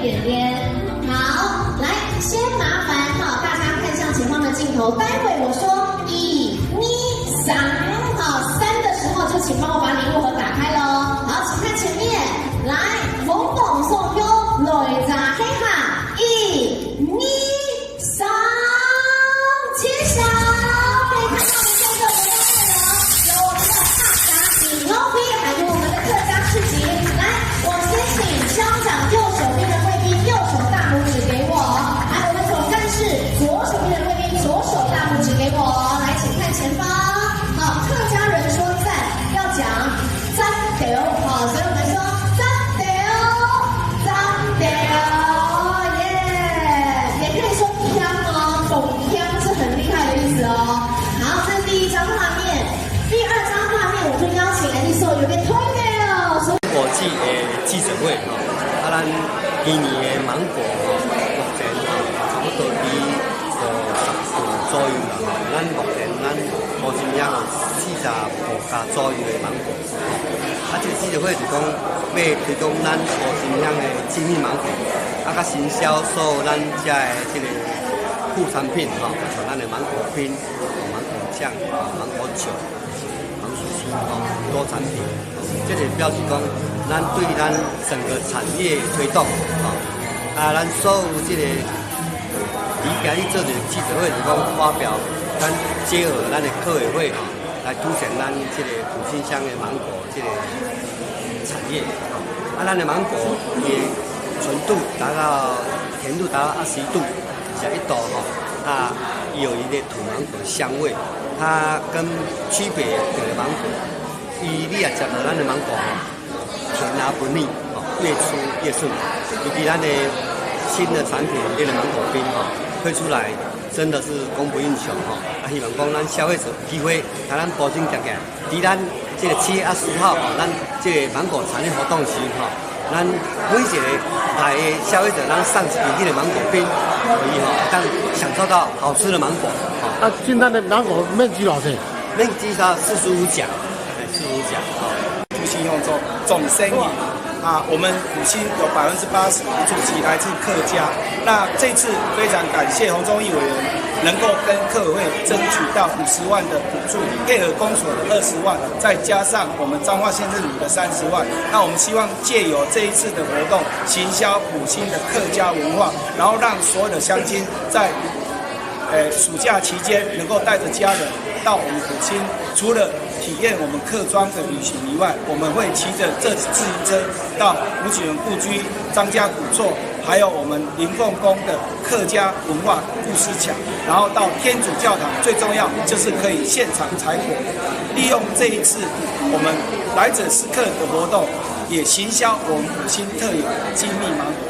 点点。好，来，先麻烦哈大家看向前方的镜头，待会我说1、2、3，好，3的时候就请帮我把礼物盒打开喽。好，请看前面，来，萌萌送优雷扎黑哈，1、2、3，揭晓。可以看到我们这个活动内容，有我们的大闸顶 OP， 还有我们的客家市集。来，我先请乡长右手边的贵宾右手大拇指给我，还有我们总干事左手边的贵宾左手大拇指给我。来，请看前方。好，客家人说赞要讲赞丢，好，所以我们说赞丢，赞丢，耶，也可以说香哦，懂香是很厉害的意思哦。好，这是第1张画面，第2张画面我就邀请Aliso有个推荐哦。国际的记者会咱今年的芒果目前差不多比10份左右啦咱目前目前也有45家左右的芒果。这个记者会是讲要推广咱无新乡的精密芒果，甲行销所有咱遮的这个副产品像咱的芒果冰、芒果酱、芒果酒、芒果酥多产品。这个表示讲，咱对咱整个产业推动，咱所有这个今日做的记者会是讲发表，咱结合咱的客委会来凸显咱这个埔心乡的芒果这个产业。咱的芒果也纯度达到甜度达到20度，加1度有一个土芒果的香味，它跟区别的芒果。你也吃到咱的芒果甜而不腻越吃越顺。以及咱的新的产品，这个芒果冰推出来，真的是供不应求希望讲咱消费者有机会，咱保证起来。伫咱这个7月20号咱这个芒果产业活动时咱每一个来的消费者，咱上一个芒果冰，可以当享受到好吃的芒果现在的芒果面积多少？面积到45甲。埔心用总生意我们埔心有80%主席来自客家。那这次非常感谢洪忠义委员能够跟客委会争取到50万的补助，配合公所的20万，再加上我们彰化县政府的30万。那我们希望借由这一次的活动，行销埔心的客家文化，然后让所有的乡亲在暑假期间能够带着家人到我们埔心，除了体验我们客庄的旅行以外，我们会骑着这自行车到吴举人故居、张家古厝，还有我们灵凤宫的客家文化故事墙，然后到天主教堂，最重要就是可以现场采果。利用这一次我们来者是客的活动，也行销我们埔心特有的精密芒果。